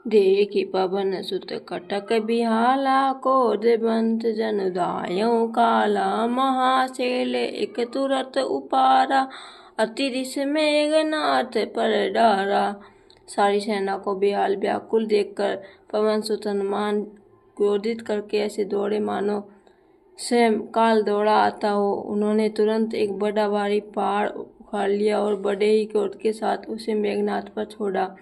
देखि पवन सुत कटक बिहाला, क्रोध बंत जन दायौ काला। महाशैल एक तुरत उपारा, अति रिस मेघनाथ पर डारा। सारी सेना को बेहाल व्याकुल देखकर पवन सुत हनुमान क्रोधित करके ऐसे दौड़े मानो स्वयं काल दौड़ा आता हो। उन्होंने तुरंत एक बड़ा भारी पहाड़ उखाड़ लिया और बड़े ही क्रोध के साथ उसे मेघनाथ पर छोड़ा।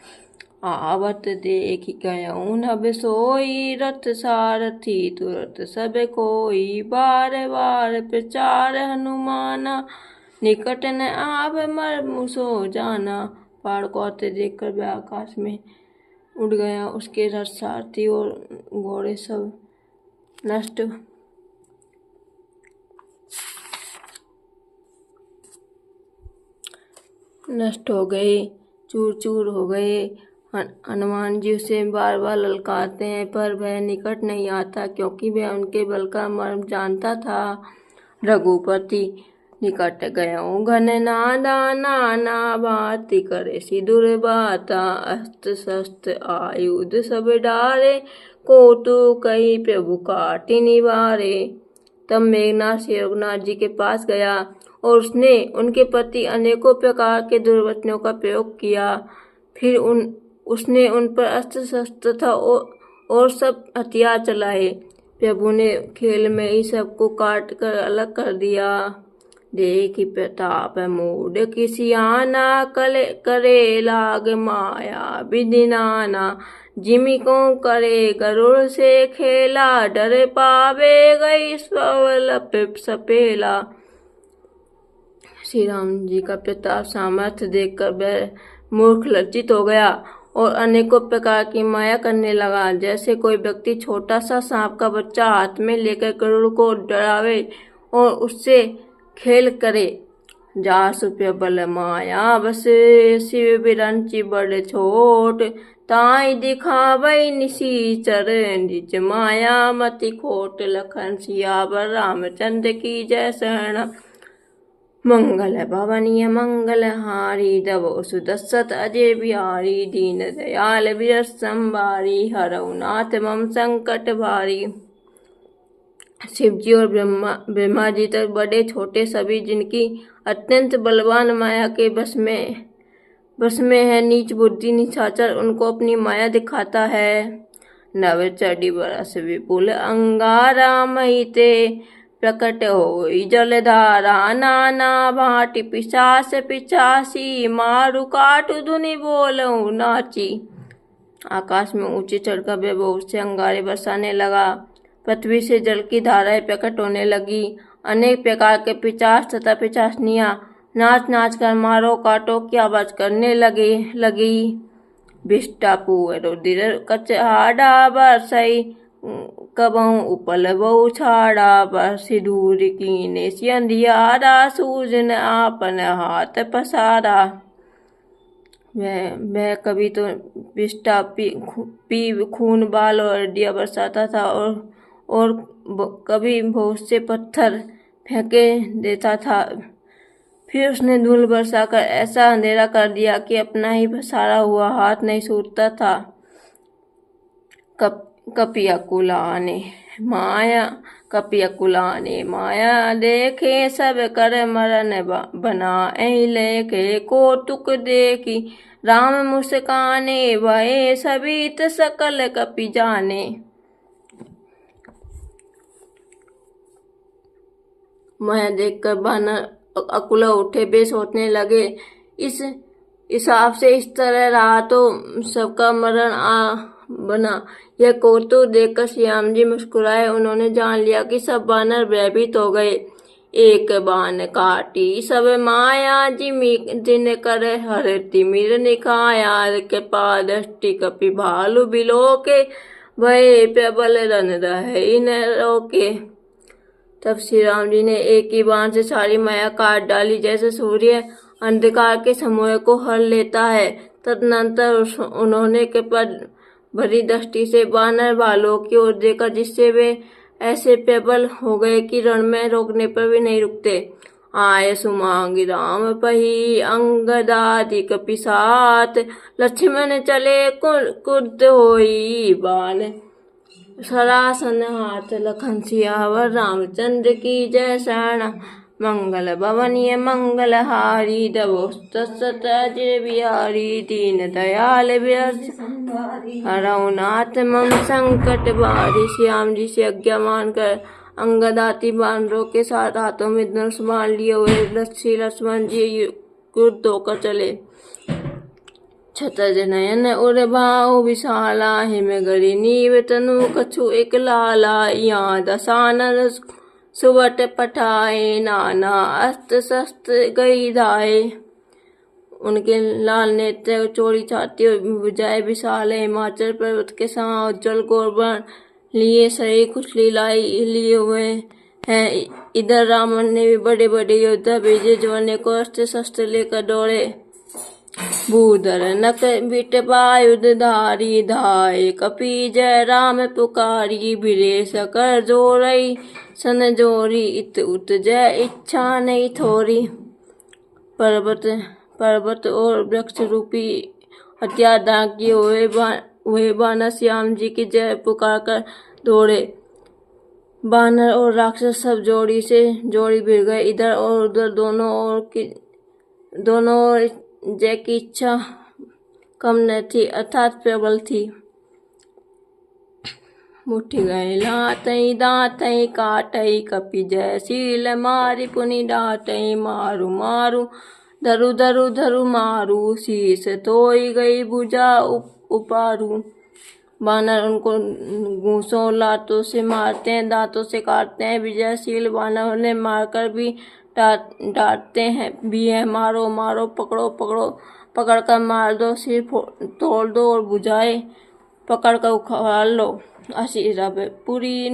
आवत देखि गयऊँ नभ सोई, रथ सारथी तुरत सब कोई। बार बार प्रचार हनुमाना, निकट न आव मर्म सो जाना। पहाड़ को आते देखकर वह आकाश में उड़ गया। उसके रथ सारथी और घोड़े सब नष्ट हो गए, चूर चूर हो गए। हनुमान जी उसे बार बार ललकारते हैं पर वह निकट नहीं आता, क्योंकि वह उनके बल का मर्म जानता था। रघुपति निकट गयऊँ घन नादा, नाना भांति करे सिदुर बाता। अस्त्र शस्त्र आयुध सब डारे, कौतुक कही प्रभु काटि निवारे। तब मेघनाथ श्री रघुनाथ जी के पास गया और उसने उनके प्रति अनेकों प्रकार के दुर्वचनों का प्रयोग किया। फिर उसने उन पर अस्त्र शस्त्र तथा और सब हथियार चलाए। प्रभु ने खेल में ही सबको काट कर अलग कर दिया। देखि प्रताप मूड किसियाना, करे लाग माया विधि नाना। जिमि को करे गरुड़ से खेला, डर पावे गई स्वल सपेला। श्री राम जी का प्रताप सामर्थ्य देखकर वह मूर्ख लज्जित हो गया और अनेकों प्रकार की माया करने लगा। जैसे कोई व्यक्ति छोटा सा सांप का बच्चा हाथ में लेकर गरुड़ को डरावे और उससे खेल करे। जासु प्रबल माया बस, शिव बिरंची बड़ छोट। ताई दिखावई निशीचर, निज माया मति खोट। लखन सियावर रामचंद्र की जय शरण। मंगल भवनीय मंगल हारी, दबो सुदसत अजय बिहारी। दीन दयाल विरस संभारी, हरऊ नाथ मम संकट भारी। शिव जी और ब्रह्मा जी तक बड़े छोटे सभी जिनकी अत्यंत बलवान माया के बस में है, नीच बुद्धि निशाचर उनको अपनी माया दिखाता है। नव चढ़ी बरस विपुल अंगारा, महिते प्रकट होई जलधारा। नाना भांति पिशाच पिशासी, मारु काटु धुनि बोलऊ नाची। आकाश में ऊंचे चढ़कर वह बहुत से अंगारे बरसाने लगा। पृथ्वी से जल की धाराएं प्रकट होने लगी। अनेक प्रकार के पिशाच तथा पिशाचनियां नाच नाच कर मारो काटो की आवाज करने लगी। विष्टा पुअर रुधिर कचहाड़ा, बरसई कबहू उपल बहु छाड़ा। बरसी धूल कीने सी अंधियारा, सूजन आपन हाथ पसारा। वह कभी तो विष्टा पी खून बाल और हड्डियां बरसाता था और कभी बहुत से पत्थर फेंके देता था। फिर उसने धूल बरसाकर ऐसा अंधेरा कर दिया कि अपना ही पसारा हुआ हाथ नहीं सूझता था। कपिया कुलाने माया देखे, सब कर मरन बनाए लेखे। कौतुक देखी राम मुस्काने, भये सभी सकल कपि जाने। माया देखकर बानर अकुला उठे, वे सोचने लगे इस हिसाब से इस तरह रहा तो सबका मरण बना। यह कौतुक देखकर श्याम जी मुस्कुराए। उन्होंने जान लिया कि सब बानर भयभीत हो गए। एक बाण काटी सब माया, जिन कर हर तिमिर निखाया। कृपा दृष्टि कपि भालु बिलो के, भय प्रबल रन रहे न रोके। तब श्री राम जी ने एक ही बाण से सारी माया काट डाली। जैसे सूर्य अंधकार के समूह को हर लेता है, तदनंतर उन्होंने कृपा भरी दृष्टि से बानर भालुओं की ओर देखा, जिससे वे ऐसे प्रबल हो गए कि रण में रोकने पर भी नहीं रुकते। आय सुमांगी राम पही अंगदादिक पिसात। लक्ष्मण चले कुद होई बाल सरासन हाथ। लखन सियावर रामचंद्र की जय शरण। मंगल भवनीय मंगल हारी दबो तत्सत अजय बिहारी। दीन दयाल बिरस हरउनाथ मम संकट बारी। श्याम जी से आज्ञा मानकर अंगदाती बानरों के साथ हाथों में धनुष बाण लिए हुए लक्ष्मण जी क्रुद्ध होकर चले। छतज नयन उर भाऊ विशाला। हिम गरी नीव तनु कछु एक लाला। यहाँ दशानन सुबट पठाए। नाना अस्त्र शस्त्र गई धाए। उनके लाल नेत्र चौड़ी छाती और भुजाएं विशाल है। हिमाचल पर्वत के समान उज्जवल गौरवर्ण लिए शरीर कुछ लीलाई लिए हुए हैं। इधर रावण ने भी बड़े बड़े योद्धा भेजे जो अनेकों अस्त्र शस्त्र लेकर दौड़े। भूधर नक बिट पायुध धारी। धाये कपि जय राम पुकारी। भिरे सकर जोरई सन जोरी। इत उत जय इच्छा नहीं थोरी। पर्वत और वृक्ष रूपी हथियार धारण किए हुए बानर श्याम जी की जय पुकार कर दौड़े। बानर और राक्षस सब जोड़ी भिड़ गए। इधर और उधर दोनों ओर जय की इच्छा कम न थी अर्थात प्रबल थी। मुट्ठी गए लातई दातई काटई। कपि जय शील मारी पुनि डाटई। मारू मारू धरु धरु धरु मारू। शीस तोई गई भुजा उपारू। बानर उनको घूंसों लातों से मारते हैं, दांतों से काटते हैं। विजयशील बानर उन्हें मारकर भी डांटते हैं भी है। मारो मारो पकड़ो पकड़ो पकड़ कर मार दो। सिर तोड़ दो और भुजाएं पकड़ कर उखाड़ लो। असी रब पुरी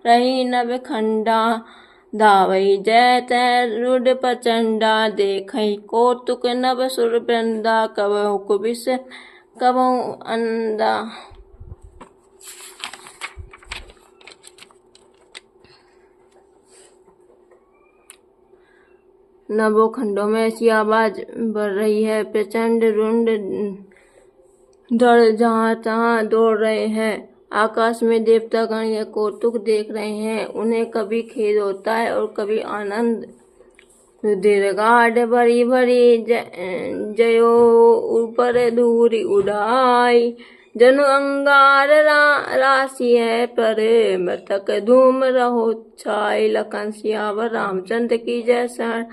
रही नभ खंडा। धावई जय तय रुड प्रचंडा। देखई कौतुक नभ सुर वृंदा। कबहु कुबिस कबहु अंधा। नभों खंडों में ऐसी आवाज बढ़ रही है। प्रचंड रुंड दड़ जहाँ तहाँ दौड़ रहे हैं। आकाश में देवतागण यह कौतुक देख रहे हैं। उन्हें कभी खेद होता है और कभी आनंद। दीर्घाढ़ भरी भरी जयो ऊपर धूरी उड़ाई। जनु अंगार राशि है परे। मृतक धूम रहो छाई। लखन सियावर रामचंद्र की जय शरण।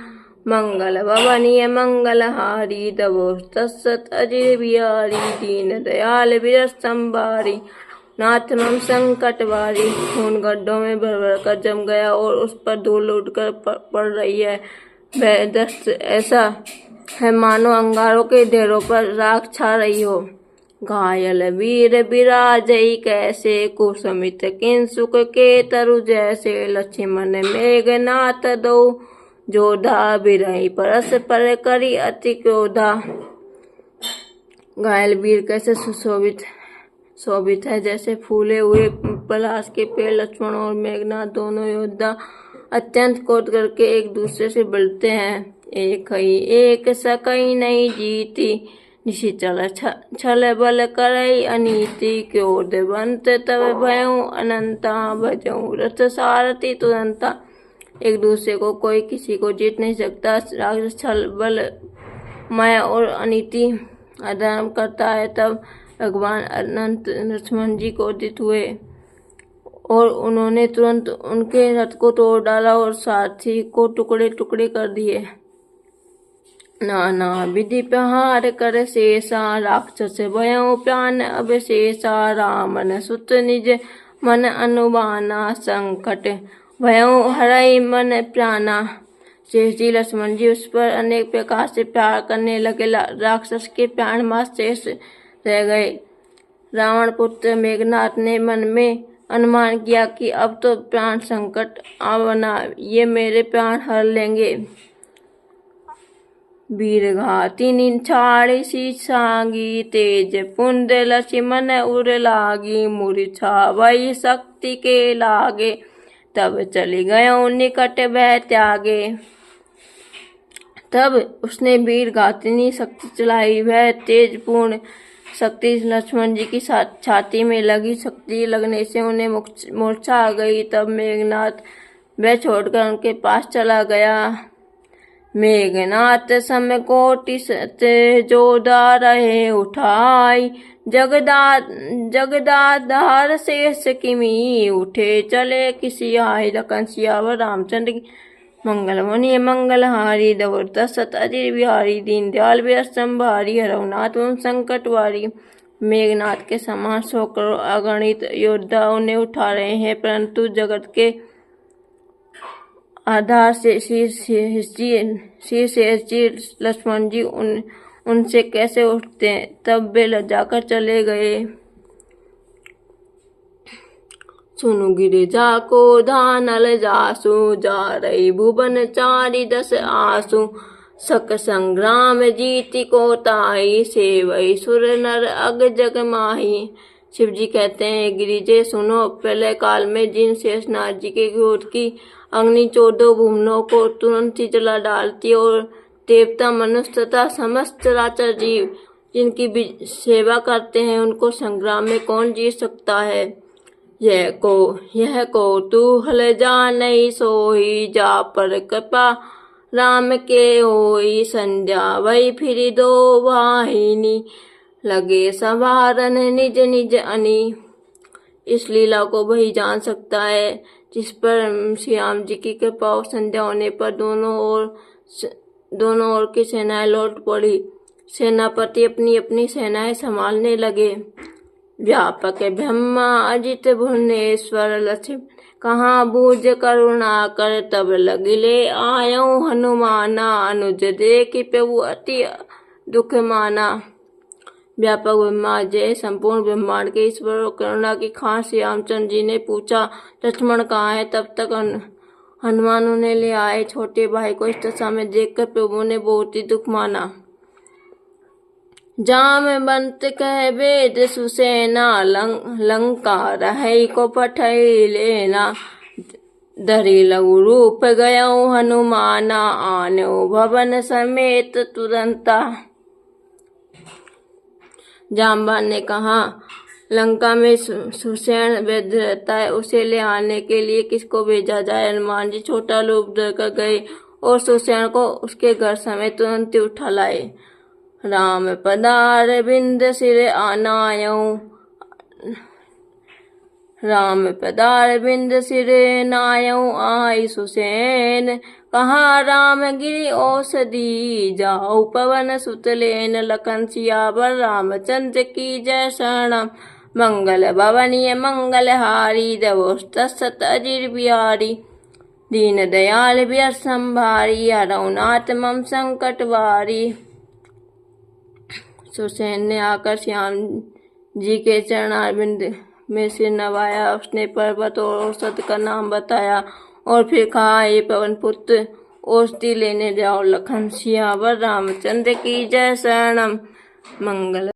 मंगल भवनीय मंगल हारी। दबो तत्सत अजय बिहारी। दीन दयाल बिरस संभारी। नाथ मम संकट बारी। खून गड्ढों में भर भर कर जम गया और उस पर धूल उड़कर पड़ रही है। वह दृश्य ऐसा है मानो अंगारों के ढेरों पर राख छा रही हो। घायल वीर बिराजई कैसे। कुसुमित किंसुक के तरु जैसे। लक्ष्मण मेघनाथ दो जोधा। बिरही परस पर करी अति क्रोधा। घायल वीर कैसे शोभित है जैसे फूले हुए पलाश के पेड़। लक्ष्मण और मेघनाथ दोनों योद्धा अत्यंत क्रोध करके एक दूसरे से बढ़ते हैं। एक ही एक सकई नहीं जीती। निशिचल छल बल करई अनीति। क्रोधवंत तब भयउ अनंता। भजऊ रथ सारथी तुरंता। एक दूसरे को कोई किसी को जीत नहीं सकता। राक्षस छल बल माया और अनीति अधर्म करता है। तब भगवान अनंत लक्ष्मण जी क्रोधित हुए और उन्होंने तुरंत उनके रथ को तोड़ डाला और सारथी को टुकड़े टुकड़े कर दिए। नाना विधि प्रहार कर शेषा। राक्षस भयउ प्राण अवशेषा। रामन सुत निज मन अनुबाना। संकट भयउ हरई मन प्राणा। शेष जी लक्ष्मण जी उस पर अनेक प्रकार से प्रहार करने लगे। राक्षस के प्राण मात्र शेष रह गए। रावण पुत्र मेघनाथ ने मन में अनुमान किया कि अब तो प्राण संकट आवना। ये मेरे प्राण हर लेंगे। वीर घाति निछाड़ी सी सांगी। तेज पुंड लक्ष्मण उर लागी। मूर्छा भई शक्ति के लागे। तब चली गयो निकट वह त्यागे। तब उसने वीर घातिनी शक्ति चलाई। वह तेजपूर्ण शक्ति लक्ष्मण जी की छाती में लगी। शक्ति लगने से उन्हें मूर्छा आ गई। तब मेघनाथ वह छोड़कर उनके पास चला गया। मेघनाथ समकोटि जोदा रहे उठाई, जगदाधार शेष किमी उठे चले किसी आय। लखन सियावर रामचंद्र की मंगल मुनि मंगलहारी, दौर दशरथ अजीर बिहारी, दीनदयाल संभारी, हरवनाथ उन संकट वारी। मेघनाथ के समान 100 करोड़ अगणित योद्धा उन्हें उठा रहे हैं, परंतु जगत के आधार से शीर्ष लक्ष्मण जी उनसे कैसे उठते हैं। तब वे लजाकर चले गए। सुनु गिरिजा को धानल जासु, जा रही भुवन चारि दस आसु। सक संग्राम जीति को ताई, सेवई सुर नर अग जग माही। शिव जी कहते हैं, गिरिजे सुनो, पहले काल में जिन शेषनाग जी के क्रोध की अग्नि 14 भुवनों को तुरंत ही जला डालती और देवता मनुष्य तथा समस्त चराचर जीव जिनकी सेवा करते हैं, उनको संग्राम में कौन जीत सकता है। यह को तू हल जा नहीं सोई, जा पर कृपा राम के होई। संध्या वही फिर दो वाहिनी, लगे संवारन निज निज अनी। इस लीला को वही जान सकता है जिस पर श्री राम जी की कृपा और संध्या होने पर दोनों ओर की सेनाएं लौट पड़ी। सेनापति अपनी अपनी सेनाएं संभालने लगे। व्यापक ब्रह्मा अजित भुवनेश्वर, लक्ष्मण कहाँ बूझ करुणा कर। तब लगिले आयो हनुमाना, अनुज देखि प्रभु अति दुख माना। व्यापक ब्रह्मा जय संपूर्ण ब्रह्मांड के ईश्वर और करुणा की खान श्री रामचंद्र जी ने पूछा, लक्ष्मण कहाँ है। तब तक हनुमान उन्हें ले आए। छोटे भाई को इस दशा में देखकर प्रभु ने बहुत ही दुख माना। जामवंत कह वेद सुसेना, लंका रहे को पठई लेना। धरि लघु रूप गयो हनुमाना, आन्यो भवन समेत तुरंता। जामवान ने कहा, लंका में सुसेन वैद्य रहता है, उसे ले आने के लिए किसको भेजा जाए। हनुमान जी छोटा रूप धरकर गए और सुसेन को उसके घर समेत तुरंत ही उठा लाए। राम पदार बिंद सिर आनायऊ, राम पदार बिंद सिर नायऊ। आई सुसेन कहा राम गिरि औषधि, जाऊ पवन सुत लेन। लखन सियावर रामचंद्र की जय शरणम, मंगल भवनीय मंगलहारी। दवोस दशरथ अजीर बिहारी, दीन दयाल बियर संभारी। हरवनाथ मम संकट वारी। सुसेन ने आकर श्याम जी के चरणारविंद में सिर नवाया। उसने पर्वत और औषध का नाम बताया और फिर कहा, ये पवन पुत्र औषधि लेने जाओ। लखन सियावर रामचंद्र की जय शरणम, मंगल